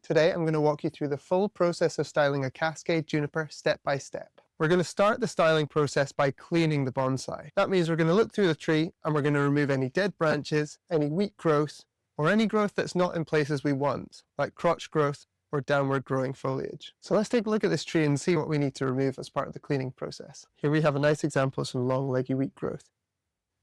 Today I'm going to walk you through the full process of styling a Cascade Juniper step by step. We're going to start the styling process by cleaning the bonsai. That means we're going to look through the tree and we're going to remove any dead branches, any weak growth, or any growth that's not in places we want, like crotch growth or downward growing foliage. So let's take a look at this tree and see what we need to remove as part of the cleaning process. Here we have a nice example of some long leggy weak growth.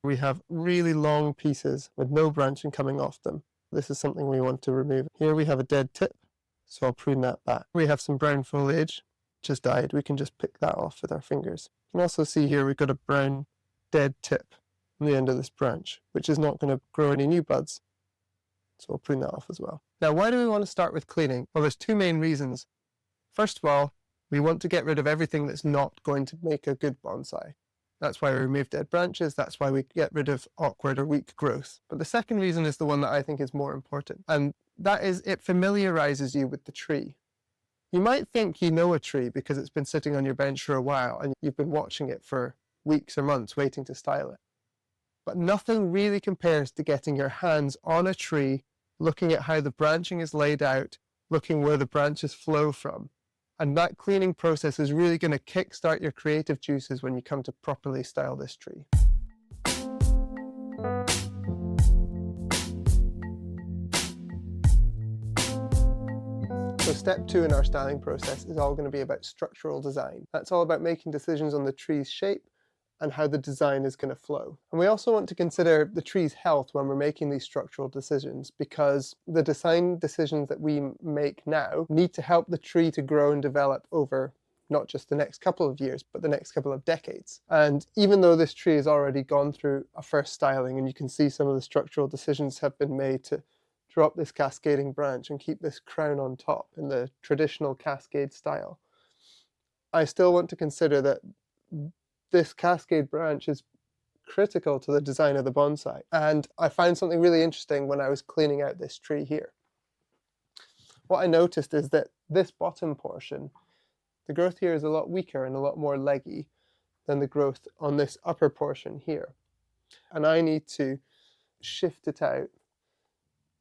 We have really long pieces with no branching coming off them. This is something we want to remove. Here we have a dead tip, so I'll prune that back. We have some brown foliage, just died. We can just pick that off with our fingers. You can also see here we've got a brown dead tip on the end of this branch, which is not going to grow any new buds. So I'll prune that off as well. Now, why do we want to start with cleaning? Well, there's two main reasons. First of all, we want to get rid of everything that's not going to make a good bonsai. That's why we remove dead branches. That's why we get rid of awkward or weak growth. But the second reason is the one that I think is more important. And that is it familiarizes you with the tree. You might think you know a tree because it's been sitting on your bench for a while and you've been watching it for weeks or months waiting to style it. But nothing really compares to getting your hands on a tree, looking at how the branching is laid out, looking where the branches flow from. And that cleaning process is really going to kickstart your creative juices when you come to properly style this tree. So step 2 in our styling process is all going to be about structural design. That's all about making decisions on the tree's shape and how the design is going to flow. And we also want to consider the tree's health when we're making these structural decisions, because the design decisions that we make now need to help the tree to grow and develop over not just the next couple of years, but the next couple of decades. And even though this tree has already gone through a first styling, and you can see some of the structural decisions have been made to drop this cascading branch and keep this crown on top in the traditional cascade style, I still want to consider that this cascade branch is critical to the design of the bonsai. And I found something really interesting when I was cleaning out this tree here. What I noticed is that this bottom portion, the growth here is a lot weaker and a lot more leggy than the growth on this upper portion here. And I need to shift it out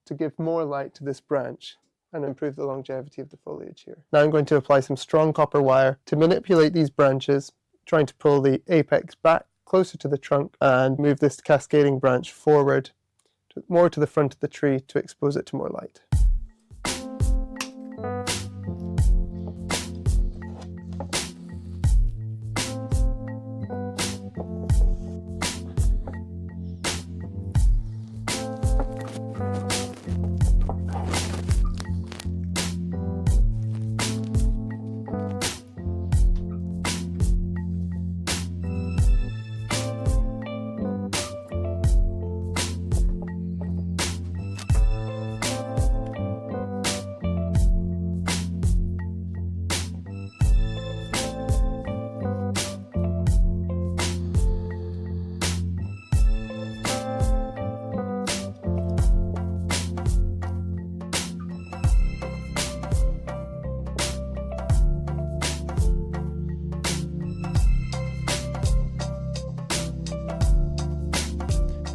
to give more light to this branch and improve the longevity of the foliage here. Now I'm going to apply some strong copper wire to manipulate these branches, trying to pull the apex back closer to the trunk and move this cascading branch forward, more to the front of the tree to expose it to more light.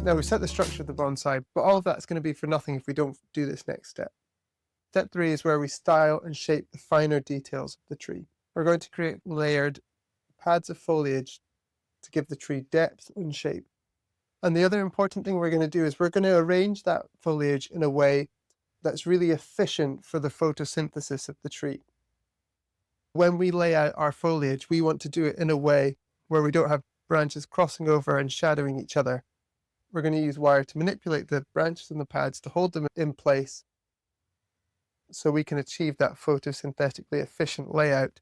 Now we've set the structure of the bonsai, but all of that's going to be for nothing if we don't do this next step. Step 3 is where we style and shape the finer details of the tree. We're going to create layered pads of foliage to give the tree depth and shape. And the other important thing we're going to do is we're going to arrange that foliage in a way that's really efficient for the photosynthesis of the tree. When we lay out our foliage, we want to do it in a way where we don't have branches crossing over and shadowing each other. We're going to use wire to manipulate the branches and the pads to hold them in place so we can achieve that photosynthetically efficient layout,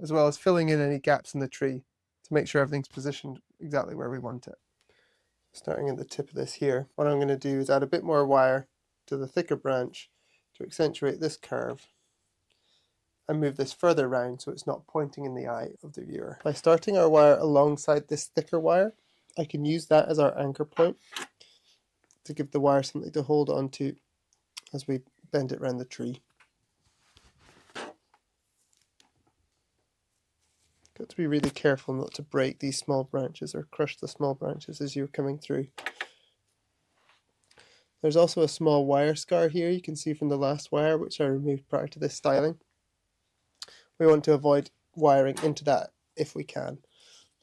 as well as filling in any gaps in the tree to make sure everything's positioned exactly where we want it. Starting at the tip of this here, what I'm going to do is add a bit more wire to the thicker branch to accentuate this curve and move this further round so it's not pointing in the eye of the viewer. By starting our wire alongside this thicker wire, I can use that as our anchor point to give the wire something to hold on to as we bend it around the tree. Got to be really careful not to break these small branches or crush the small branches as you're coming through. There's also a small wire scar here you can see from the last wire, which I removed prior to this styling. We want to avoid wiring into that if we can.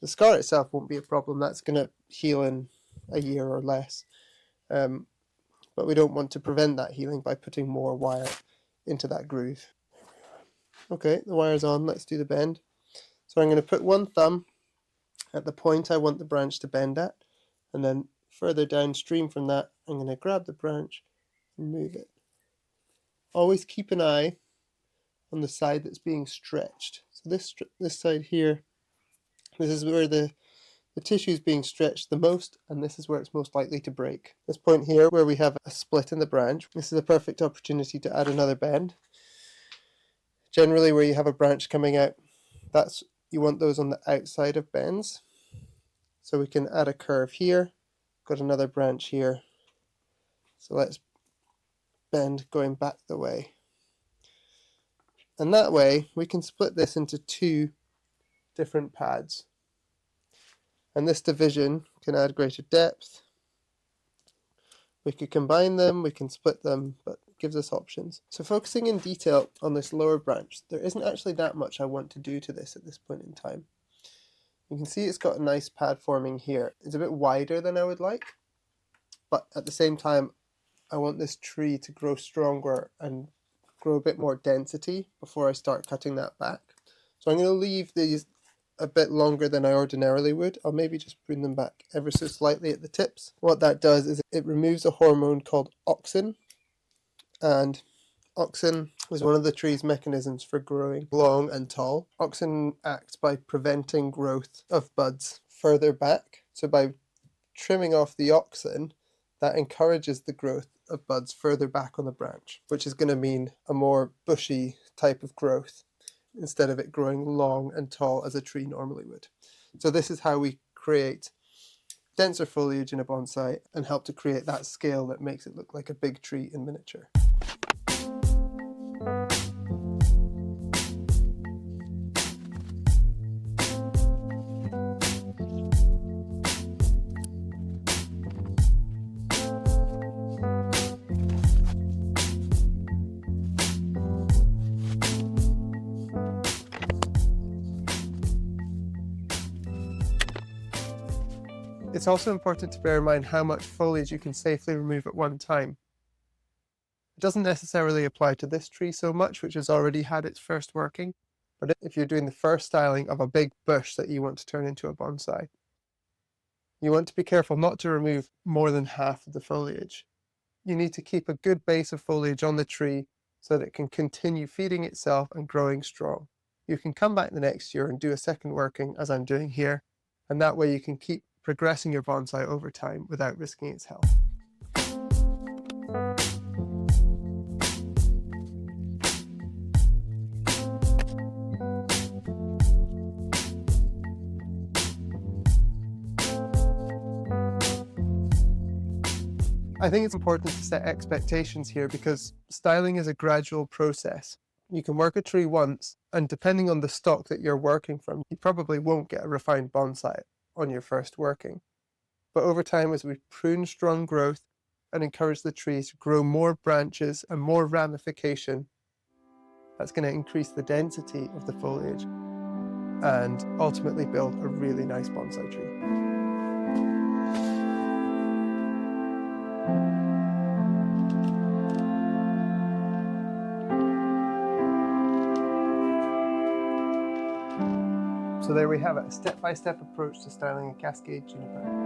The scar itself won't be a problem, that's going to heal in a year or less. But we don't want to prevent that healing by putting more wire into that groove. Okay, the wire's on, let's do the bend. So I'm going to put one thumb at the point I want the branch to bend at, and then further downstream from that, I'm going to grab the branch and move it. Always keep an eye on the side that's being stretched. So this side here, this is where the tissue is being stretched the most, and this is where it's most likely to break. This point here, where we have a split in the branch, this is a perfect opportunity to add another bend. Generally, where you have a branch coming out, you want those on the outside of bends. So we can add a curve here, got another branch here. So let's bend going back the way. And that way we can split this into two different pads. And this division can add greater depth. We could combine them, we can split them, but it gives us options. So focusing in detail on this lower branch, there isn't actually that much I want to do to this at this point in time. You can see it's got a nice pad forming here. It's a bit wider than I would like, but at the same time, I want this tree to grow stronger and grow a bit more density before I start cutting that back. So I'm going to leave these a bit longer than I ordinarily would. I'll maybe just prune them back ever so slightly at the tips. What that does is it removes a hormone called auxin, and auxin is one of the tree's mechanisms for growing long and tall. Auxin acts by preventing growth of buds further back. So by trimming off the auxin, that encourages the growth of buds further back on the branch, which is going to mean a more bushy type of growth instead of it growing long and tall as a tree normally would. So this is how we create denser foliage in a bonsai and help to create that scale that makes it look like a big tree in miniature. It's also important to bear in mind how much foliage you can safely remove at one time. It doesn't necessarily apply to this tree so much, which has already had its first working, but if you're doing the first styling of a big bush that you want to turn into a bonsai, you want to be careful not to remove more than half of the foliage. You need to keep a good base of foliage on the tree so that it can continue feeding itself and growing strong. You can come back the next year and do a second working, as I'm doing here, and that way you can keep progressing your bonsai over time without risking its health. I think it's important to set expectations here because styling is a gradual process. You can work a tree once, and depending on the stock that you're working from, you probably won't get a refined bonsai on your first working. But over time, as we prune strong growth and encourage the trees to grow more branches and more ramification, that's going to increase the density of the foliage and ultimately build a really nice bonsai tree. So there we have it, a step-by-step approach to styling a Cascade Juniper.